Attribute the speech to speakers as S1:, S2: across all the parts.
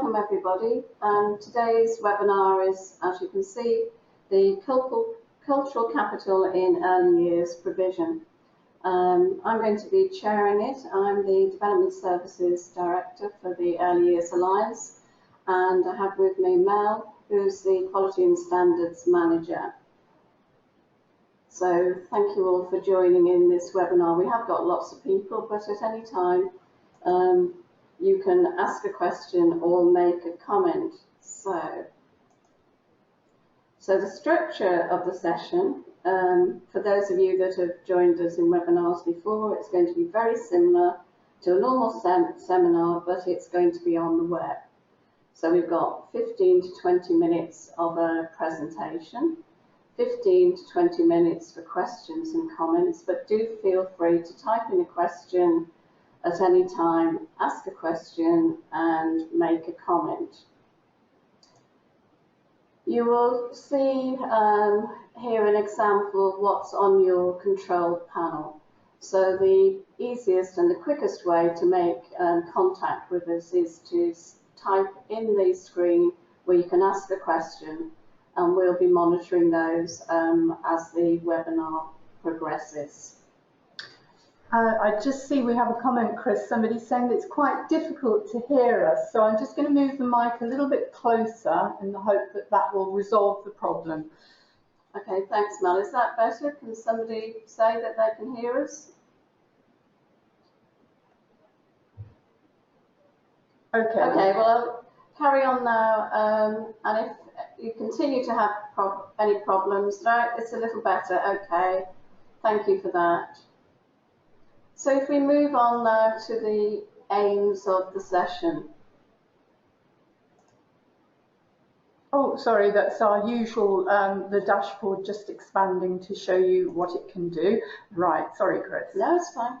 S1: welcome everybody. Today's webinar is, as you can see, the cultural capital in early years provision. I'm going to be chairing it. I'm the Development Services Director for the Early Years Alliance, and I have with me Mel, who's the Quality and Standards Manager. So thank you all for joining in this webinar. We have got lots of people, but at any time you can ask a question or make a comment. So the structure of the session, for those of you that have joined us in webinars before, it's going to be very similar to a normal seminar, but it's going to be on the web. So we've got 15 to 20 minutes of a presentation, 15 to 20 minutes for questions and comments, but do feel free to type in a question at any time, ask a question and make a comment. You will see here an example of what's on your control panel. So the easiest and the quickest way to make contact with us is to type in the screen where you can ask a question, and we'll be monitoring those as the webinar progresses.
S2: I just see we have a comment, Chris. Somebody's saying that it's quite difficult to hear us, so I'm just going to move the mic a little bit closer in the hope that that will resolve the problem.
S1: Okay, thanks, Mel. Is that better? Can somebody say that they can hear us?
S2: Okay.
S1: Okay, well, I'll carry on now, and if you continue to have any problems, right, it's a little better. Okay, thank you for that. So if we move on now to the aims of the session.
S2: Oh, sorry, that's our usual, the dashboard just expanding to show you what it can do. Right, sorry, Chris.
S1: No, it's fine.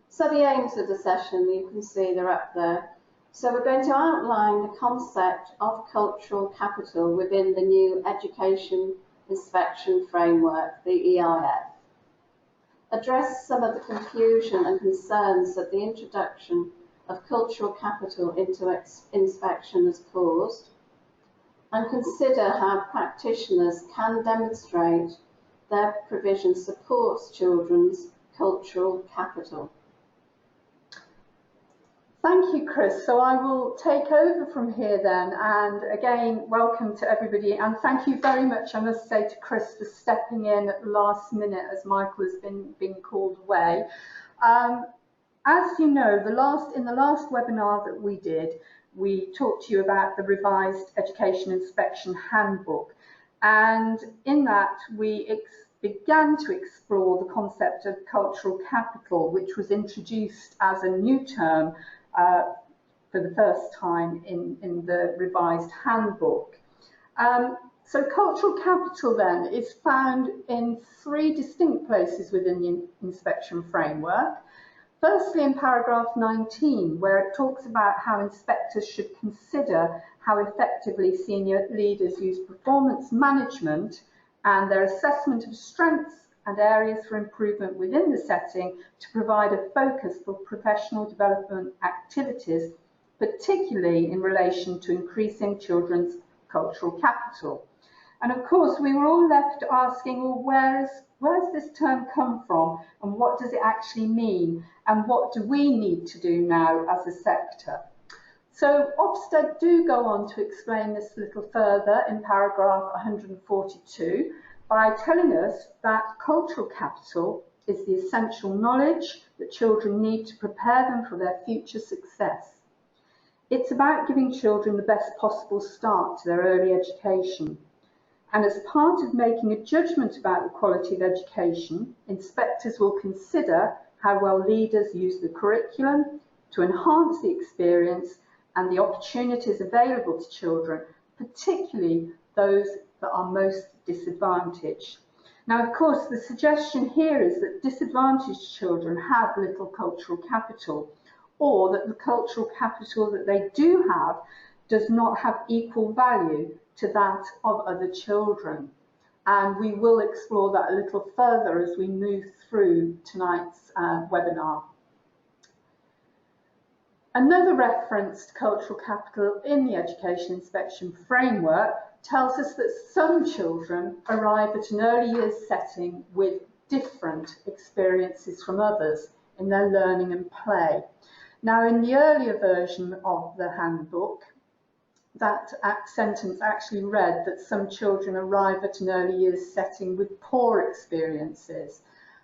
S1: So the aims of the session, you can see they're up there. So we're going to outline the concept of cultural capital within the new Education Inspection Framework, the EIF. Address some of the confusion and concerns that the introduction of cultural capital into inspection has caused, and consider how practitioners can demonstrate their provision supports children's cultural capital.
S2: Thank you, Chris. So I will take over from here then, and again, welcome to everybody, and thank you very much, I must say, to Chris for stepping in at the last minute as Michael has been called away. As you know, in the last webinar that we did, we talked to you about the revised Education Inspection Handbook, and in that we began to explore the concept of cultural capital, which was introduced as a new term for the first time in the revised handbook. So cultural capital then is found in 3 distinct places within the inspection framework. Firstly, in paragraph 19, where it talks about how inspectors should consider how effectively senior leaders use performance management and their assessment of strengths and areas for improvement within the setting to provide a focus for professional development activities, particularly in relation to increasing children's cultural capital. And of course, we were all left asking, well, where's this term come from, and what does it actually mean, and what do we need to do now as a sector? So Ofsted do go on to explain this a little further in paragraph 142, by telling us that cultural capital is the essential knowledge that children need to prepare them for their future success. It's about giving children the best possible start to their early education. And as part of making a judgment about the quality of education, inspectors will consider how well leaders use the curriculum to enhance the experience and the opportunities available to children, particularly those that are most disadvantaged. Now, of course, the suggestion here is that disadvantaged children have little cultural capital, or that the cultural capital that they do have does not have equal value to that of other children. And we will explore that a little further as we move through tonight's webinar. Another reference to cultural capital in the education inspection framework tells us that some children arrive at an early years setting with different experiences from others in their learning and play. Now, in the earlier version of the handbook, that sentence actually read that some children arrive at an early years setting with poor experiences,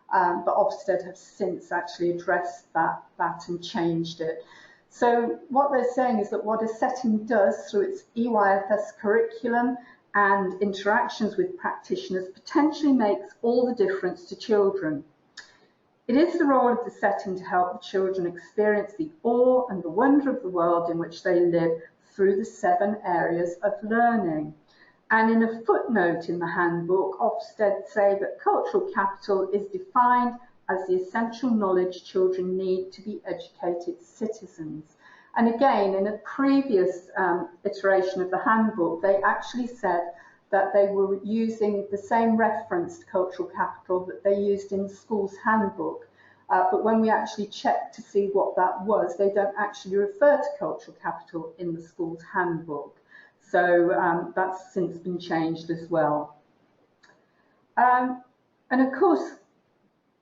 S2: but Ofsted have since actually addressed that and changed it. So what they're saying is that what a setting does through its EYFS curriculum and interactions with practitioners potentially makes all the difference to children. It is the role of the setting to help the children experience the awe and the wonder of the world in which they live through the 7 areas of learning. And in a footnote in the handbook, Ofsted say that cultural capital is defined as the essential knowledge children need to be educated citizens. And again, in a previous iteration of the handbook, they actually said that they were using the same reference to cultural capital that they used in the school's handbook. But when we actually checked to see what that was, they don't actually refer to cultural capital in the school's handbook. So that's since been changed as well. And of course,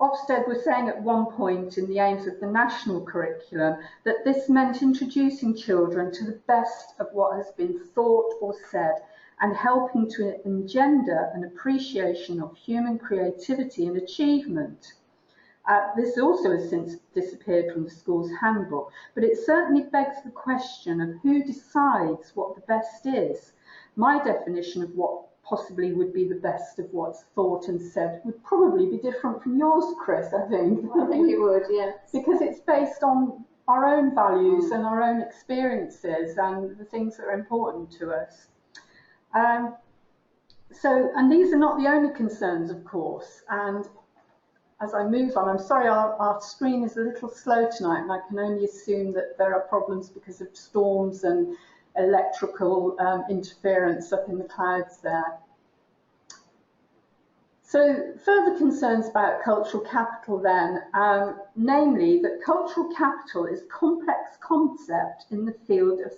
S2: Ofsted was saying at one point in the aims of the national curriculum that this meant introducing children to the best of what has been thought or said and helping to engender an appreciation of human creativity and achievement. This also has since disappeared from the school's handbook, but it certainly begs the question of who decides what the best is. My definition of what possibly would be the best of what's thought and said would probably be different from yours, Chris, I think.
S1: I think it would, yes.
S2: Because it's based on our own values and our own experiences and the things that are important to us. And these are not the only concerns, of course. And as I move on, I'm sorry, our screen is a little slow tonight, and I can only assume that there are problems because of storms and electrical interference up in the clouds there. So further concerns about cultural capital then, namely that cultural capital is a complex concept in the field of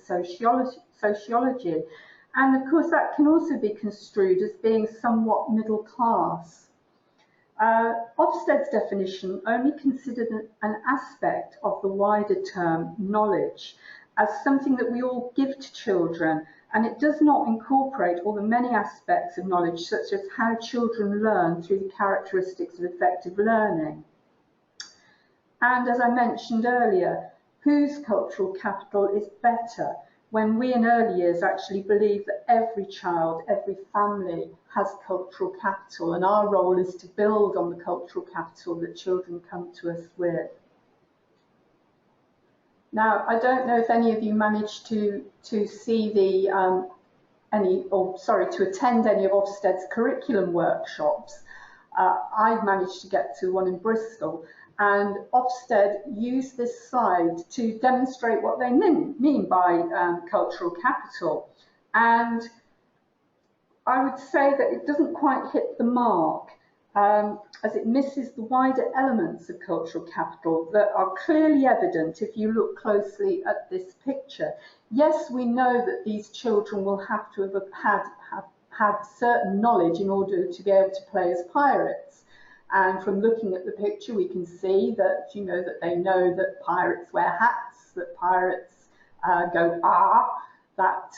S2: sociology. And of course that can also be construed as being somewhat middle class. Ofsted's definition only considered an aspect of the wider term knowledge as something that we all give to children, and it does not incorporate all the many aspects of knowledge, such as how children learn through the characteristics of effective learning. And as I mentioned earlier, whose cultural capital is better when we in early years actually believe that every child, every family has cultural capital, and our role is to build on the cultural capital that children come to us with. Now, I don't know if any of you managed to see the to attend any of Ofsted's curriculum workshops. I've managed to get to one in Bristol, and Ofsted used this slide to demonstrate what they mean by cultural capital. And I would say that it doesn't quite hit the mark, as it misses the wider elements of cultural capital that are clearly evident if you look closely at this picture. Yes, we know that these children will have to have had certain knowledge in order to be able to play as pirates. And from looking at the picture, we can see that, that they know that pirates wear hats, that pirates go that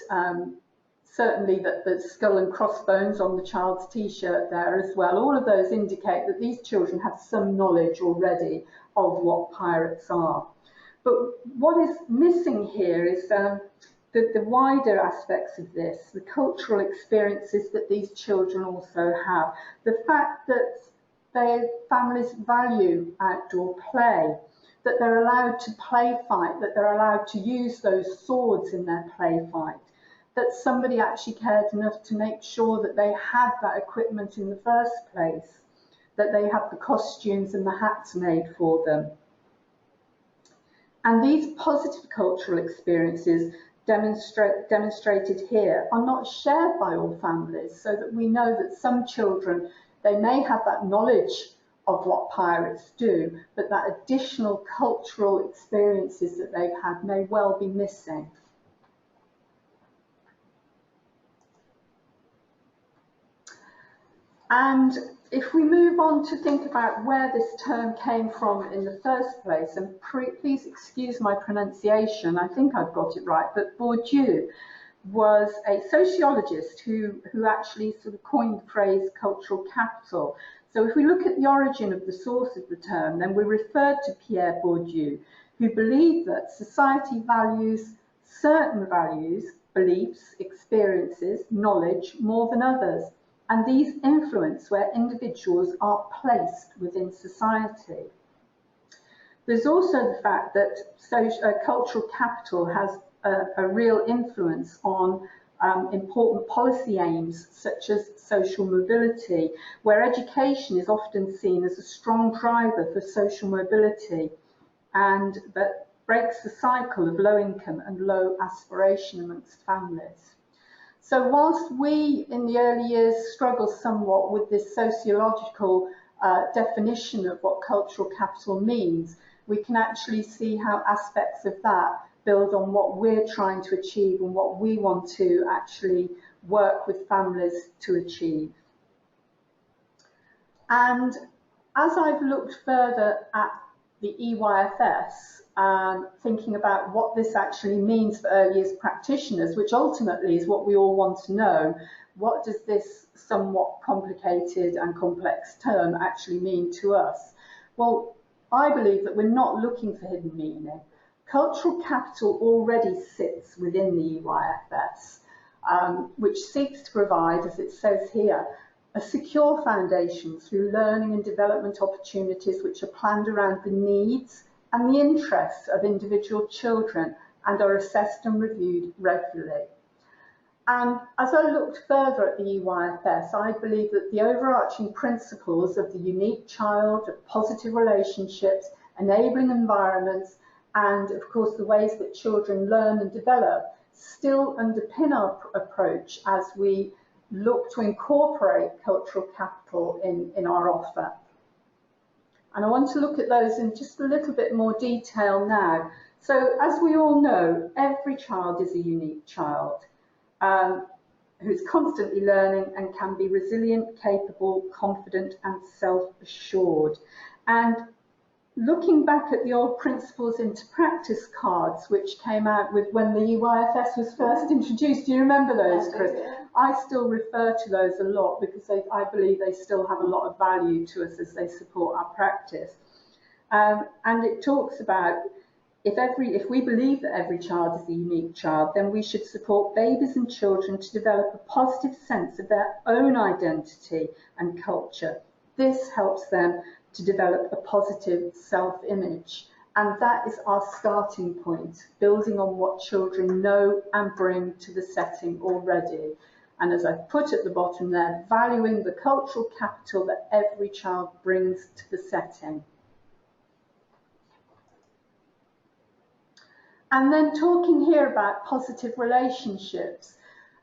S2: certainly that the skull and crossbones on the child's t-shirt there as well. All of those indicate that these children have some knowledge already of what pirates are. But what is missing here is the wider aspects of this, the cultural experiences that these children also have, the fact that their families value outdoor play, that they're allowed to play fight, that they're allowed to use those swords in their play fight, that somebody actually cared enough to make sure that they had that equipment in the first place, that they had the costumes and the hats made for them. And these positive cultural experiences demonstrated here are not shared by all families, so that we know that some children, they may have that knowledge of what pirates do, but that additional cultural experiences that they've had may well be missing. And if we move on to think about where this term came from in the first place, and please excuse my pronunciation, I think I've got it right, but Bourdieu was a sociologist who actually sort of coined the phrase cultural capital. So if we look at the origin of the source of the term, then we're referred to Pierre Bourdieu, who believed that society values certain values, beliefs, experiences, knowledge more than others. And these influence where individuals are placed within society. There's also the fact that cultural capital has a real influence on important policy aims such as social mobility, where education is often seen as a strong driver for social mobility and that breaks the cycle of low income and low aspiration amongst families. So whilst we in the early years struggle somewhat with this sociological definition of what cultural capital means, we can actually see how aspects of that build on what we're trying to achieve and what we want to actually work with families to achieve. And as I've looked further at the EYFS, thinking about what this actually means for early years practitioners, which ultimately is what we all want to know. What does this somewhat complicated and complex term actually mean to us? Well, I believe that we're not looking for hidden meaning. Cultural capital already sits within the EYFS, which seeks to provide, as it says here, a secure foundation through learning and development opportunities which are planned around the needs and the interests of individual children and are assessed and reviewed regularly. And as I looked further at the EYFS, I believe that the overarching principles of the unique child, of positive relationships, enabling environments, and of course the ways that children learn and develop still underpin our approach as we look to incorporate cultural capital in our offer. And I want to look at those in just a little bit more detail now. So as we all know, every child is a unique child who's constantly learning and can be resilient, capable, confident and self-assured. And looking back at the old principles into practice cards, which came out with when the EYFS was first introduced, do you remember those, Chris? I still refer to those a lot because I believe they still have a lot of value to us as they support our practice. And it talks about if we believe that every child is a unique child, then we should support babies and children to develop a positive sense of their own identity and culture. This helps them to develop a positive self-image. And that is our starting point, building on what children know and bring to the setting already. And as I've put at the bottom there, valuing the cultural capital that every child brings to the setting. And then talking here about positive relationships.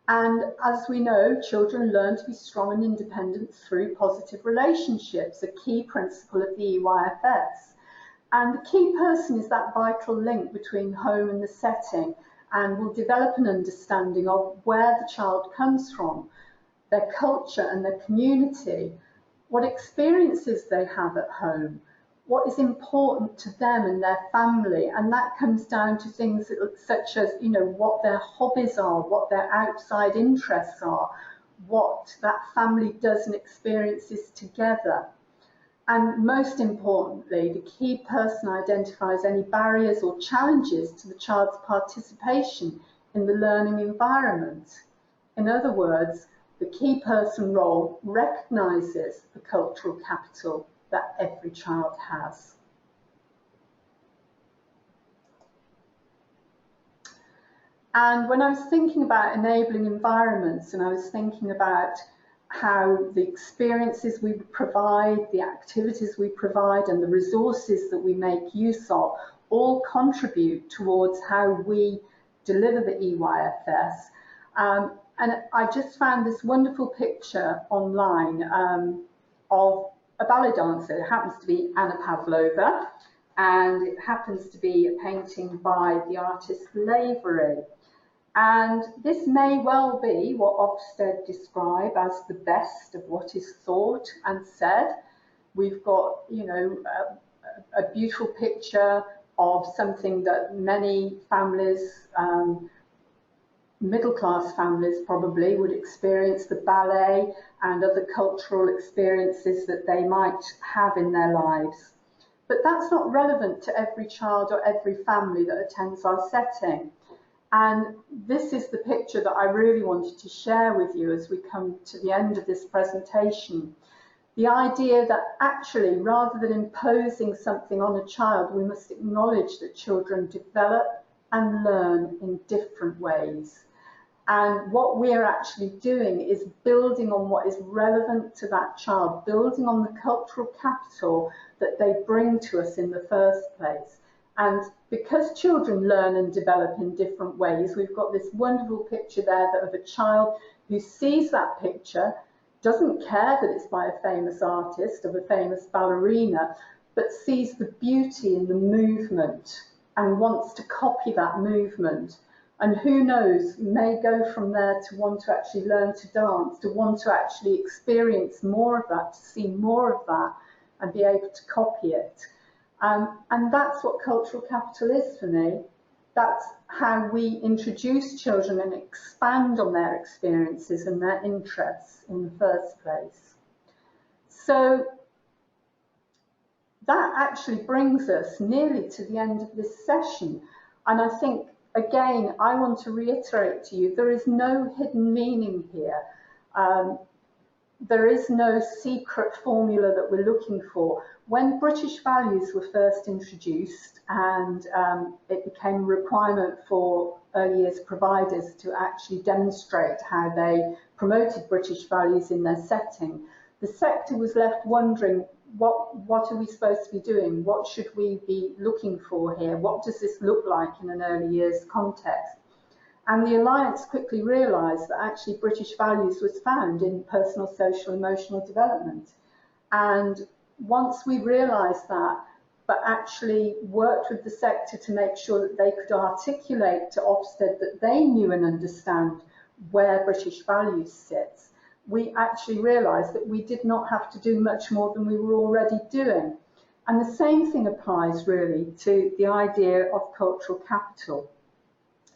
S2: And as we know, children learn to be strong and independent through positive relationships, a key principle of the EYFS. And the key person is that vital link between home and the setting, and will develop an understanding of where the child comes from, their culture and their community, what experiences they have at home, what is important to them and their family. And that comes down to things such as, you know, what their hobbies are, what their outside interests are, what that family does and experiences together. And most importantly, the key person identifies any barriers or challenges to the child's participation in the learning environment. In other words, the key person role recognises the cultural capital that every child has. And when I was thinking about enabling environments, and I was thinking about how the experiences we provide, the activities we provide, and the resources that we make use of all contribute towards how we deliver the EYFS. And I just found this wonderful picture online of a ballet dancer. It happens to be Anna Pavlova, and it happens to be a painting by the artist Lavery. And this may well be what Ofsted describe as the best of what is thought and said. We've got, you know, a beautiful picture of something that many families, middle-class families probably, would experience, the ballet and other cultural experiences that they might have in their lives. But that's not relevant to every child or every family that attends our setting. And this is the picture that I really wanted to share with you as we come to the end of this presentation. The idea that actually, rather than imposing something on a child, we must acknowledge that children develop and learn in different ways. And what we're actually doing is building on what is relevant to that child, building on the cultural capital that they bring to us in the first place. And because children learn and develop in different ways, we've got this wonderful picture there of a child who sees that picture, doesn't care that it's by a famous artist, of a famous ballerina, but sees the beauty in the movement and wants to copy that movement. And who knows, may go from there to want to actually learn to dance, to want to actually experience more of that, to see more of that and be able to copy it. And that's what cultural capital is for me. That's how we introduce children and expand on their experiences and their interests in the first place. So that actually brings us nearly to the end of this session. And I think, again, I want to reiterate to you, there is no hidden meaning here. There is no secret formula that we're looking for. When British values were first introduced and it became a requirement for early years providers to actually demonstrate how they promoted British values in their setting, the sector was left wondering, what are we supposed to be doing? What should we be looking for here? What does this look like in an early years context? And the Alliance quickly realised that actually British values was found in personal, social, emotional development. And once we realised that, but actually worked with the sector to make sure that they could articulate to Ofsted that they knew and understand where British values sits, we actually realised that we did not have to do much more than we were already doing. And the same thing applies really to the idea of cultural capital.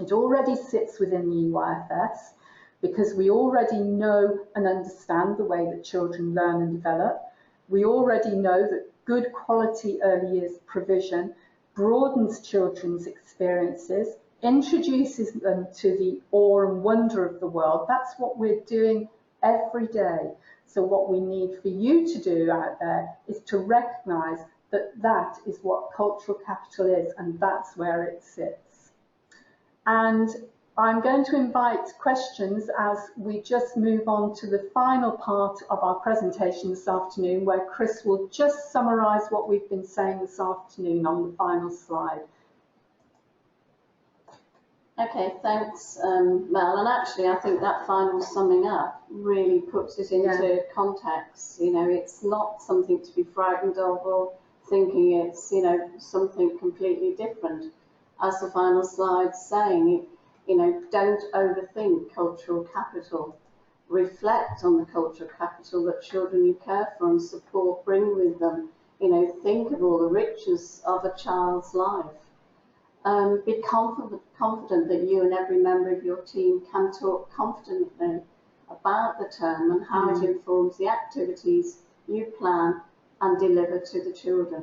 S2: It already sits within the EYFS because we already know and understand the way that children learn and develop. We already know that good quality early years provision broadens children's experiences, introduces them to the awe and wonder of the world. That's what we're doing every day. So what we need for you to do out there is to recognise that that is what cultural capital is, and that's where it sits. And I'm going to invite questions as we just move on to the final part of our presentation this afternoon, where Chris will just summarise what we've been saying this afternoon on the final slide.
S1: Okay, thanks, Mel. And actually, I think that final summing up really puts it into context. You know, it's not something to be frightened of or thinking it's, you know, something completely different. As the final slide's saying, you know, don't overthink cultural capital. Reflect on the cultural capital that children you care for and support bring with them. You know, think of all the riches of a child's life. Be confident that you and every member of your team can talk confidently about the term and how it informs the activities you plan and deliver to the children.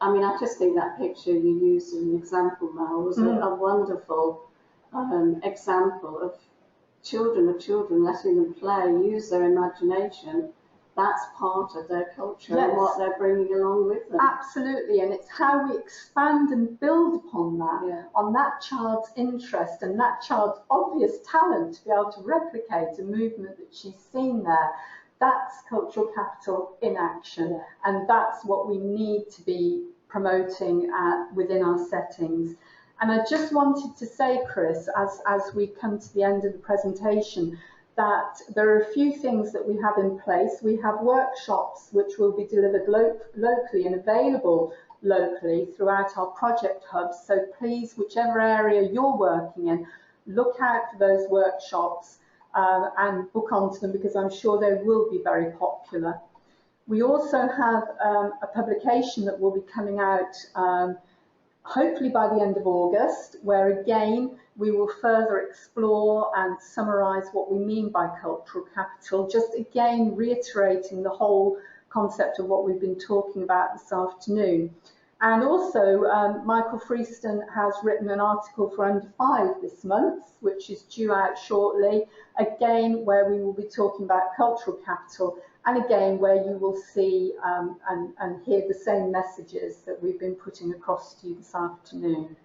S1: I mean, I just think that picture you used as an example, Mel, was a wonderful example of children letting them play, use their imagination. That's part of their culture and what they're bringing along with them.
S2: Absolutely, and it's how we expand and build upon that, on that child's interest and that child's obvious talent to be able to replicate a movement that she's seen there. That's cultural capital in action, and that's what we need to be promoting within our settings. And I just wanted to say, Chris, as we come to the end of the presentation, that there are a few things that we have in place. We have workshops which will be delivered locally and available locally throughout our project hubs. So please, whichever area you're working in, look out for those workshops and book onto them, because I'm sure they will be very popular. We also have a publication that will be coming out hopefully by the end of August, where again we will further explore and summarise what we mean by cultural capital, just again reiterating the whole concept of what we've been talking about this afternoon. And also Michael Freeston has written an article for Under 5 this month, which is due out shortly, again where we will be talking about cultural capital, and again where you will see and hear the same messages that we've been putting across to you this afternoon.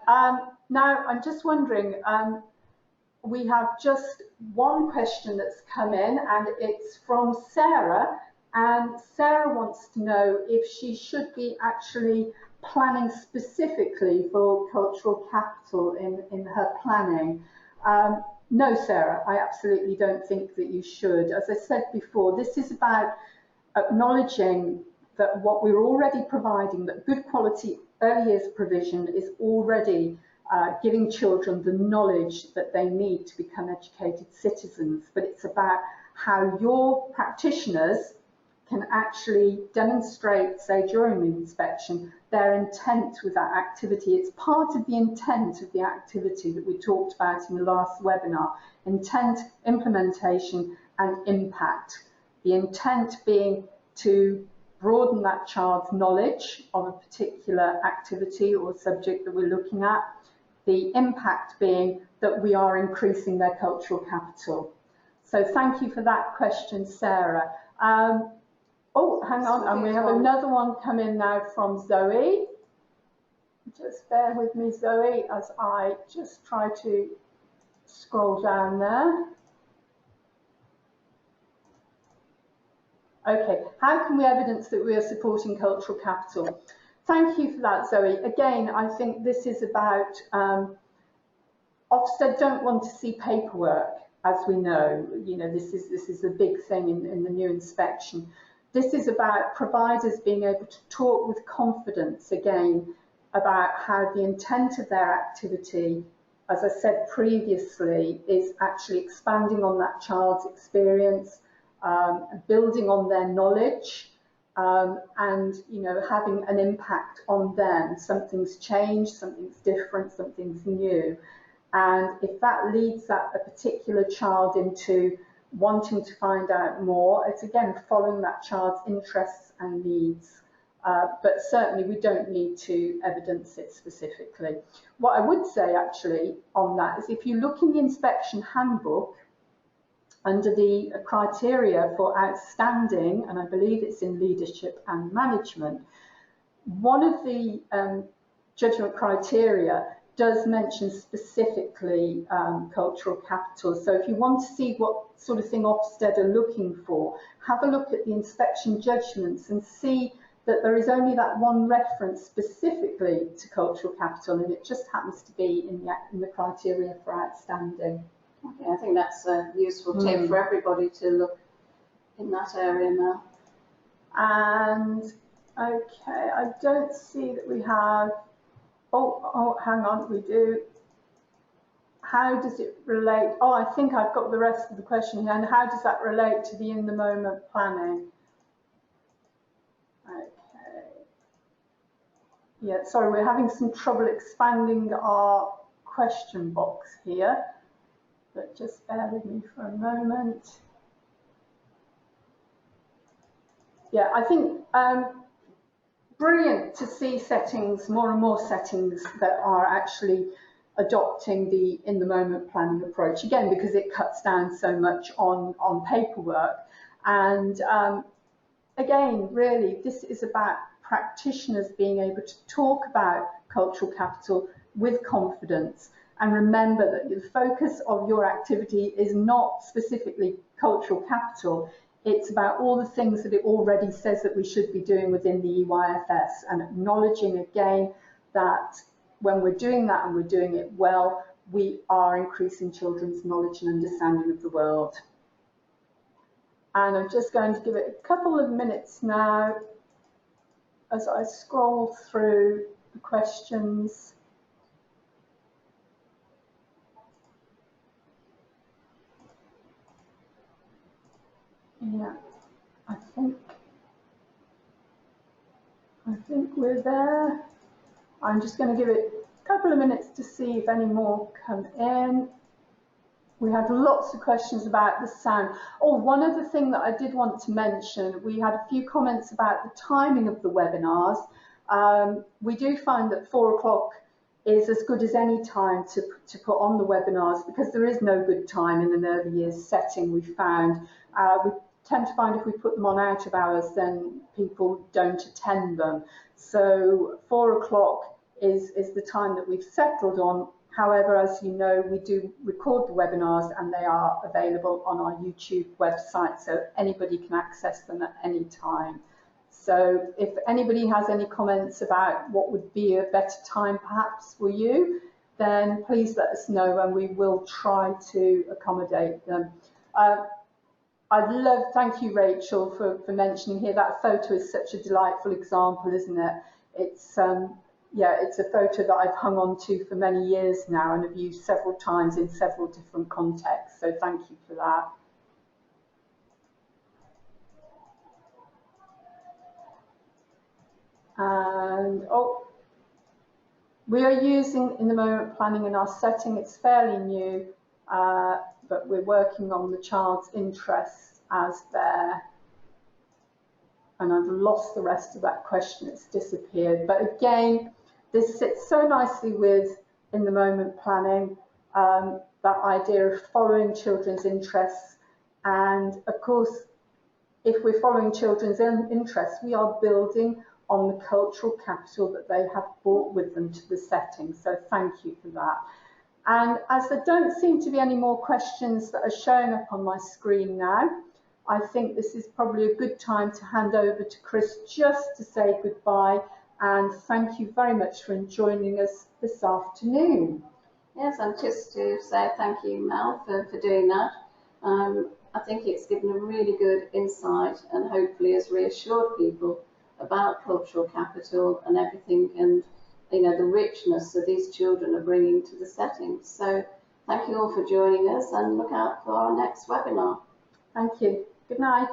S2: Now, I'm just wondering, we have just one question that's come in, and it's from Sarah. And Sarah wants to know if she should be actually planning specifically for cultural capital in her planning. No, Sarah, I absolutely don't think that you should. As I said before, this is about acknowledging that what we're already providing, that good quality early years provision is already giving children the knowledge that they need to become educated citizens. But it's about how your practitioners can actually demonstrate, say during the inspection, their intent with that activity. It's part of the intent of the activity that we talked about in the last webinar: intent, implementation and impact. The intent being to broaden that child's knowledge of a particular activity or subject that we're looking at. The impact being that we are increasing their cultural capital. So thank you for that question, Sarah. Oh, hang on, and we have another one come in now from Zoe. Just bear with me, Zoe, as I just try to scroll down there. Okay, how can we evidence that we are supporting cultural capital? Thank you for that, Zoe. Again, I think this is about, Ofsted don't want to see paperwork, as we know. You know, this is a big thing in the new inspection. This is about providers being able to talk with confidence, again, about how the intent of their activity, as I said previously, is actually expanding on that child's experience, building on their knowledge, and having an impact on them. Something's changed, something's different, something's new. And if that leads a particular child into wanting to find out more, it's again following that child's interests and needs. But certainly we don't need to evidence it specifically. What I would say actually on that is, if you look in the inspection handbook under the criteria for outstanding, and I believe it's in leadership and management, one of the judgment criteria does mention specifically cultural capital. So if you want to see what sort of thing Ofsted are looking for, have a look at the inspection judgments and see that there is only that one reference specifically to cultural capital, and it just happens to be in the criteria for outstanding.
S1: Okay, I think that's a useful tip for everybody to look in that area now.
S2: And okay, I don't see that we have. Oh, hang on, we do. How does it relate? Oh, I think I've got the rest of the question here. And how does that relate to the in-the-moment planning? Okay. Yeah, sorry, we're having some trouble expanding our question box here. But just bear with me for a moment. Yeah, I think brilliant to see settings, more and more settings that are actually adopting the in-the-moment planning approach, again, because it cuts down so much on paperwork. And again, really, this is about practitioners being able to talk about cultural capital with confidence. And remember that the focus of your activity is not specifically cultural capital. It's about all the things that it already says that we should be doing within the EYFS, and acknowledging again that when we're doing that and we're doing it well, we are increasing children's knowledge and understanding of the world. And I'm just going to give it a couple of minutes now as I scroll through the questions. Yeah, I think we're there. I'm just going to give it a couple of minutes to see if any more come in. We had lots of questions about the sound. Oh, one other thing that I did want to mention, we had a few comments about the timing of the webinars. We do find that 4 o'clock is as good as any time to put on the webinars, because there is no good time in an early years setting, we found. We tend to find if we put them on out of hours, then people don't attend them. So 4 o'clock is the time that we've settled on. However, as you know, we do record the webinars and they are available on our YouTube website, so anybody can access them at any time. So if anybody has any comments about what would be a better time perhaps for you, then please let us know and we will try to accommodate them. Thank you, Rachel, for mentioning here, that photo is such a delightful example, isn't it? It's yeah, it's a photo that I've hung on to for many years now and have used several times in several different contexts, so thank you for that. And we are using in the moment planning in our setting. It's fairly new, but we're working on the child's interests as there. And I've lost the rest of that question, it's disappeared. But again, this sits so nicely with in the moment planning, that idea of following children's interests. And of course, if we're following children's interests, we are building on the cultural capital that they have brought with them to the setting. So thank you for that. And as there don't seem to be any more questions that are showing up on my screen now, I think this is probably a good time to hand over to Chris just to say goodbye and thank you very much for joining us this afternoon.
S1: Yes, and just to say thank you, Mel, for doing that. I think it's given a really good insight and hopefully has reassured people about cultural capital and everything, and you know, the richness that these children are bringing to the setting. So thank you all for joining us and look out for our next webinar.
S2: Thank you. Good night.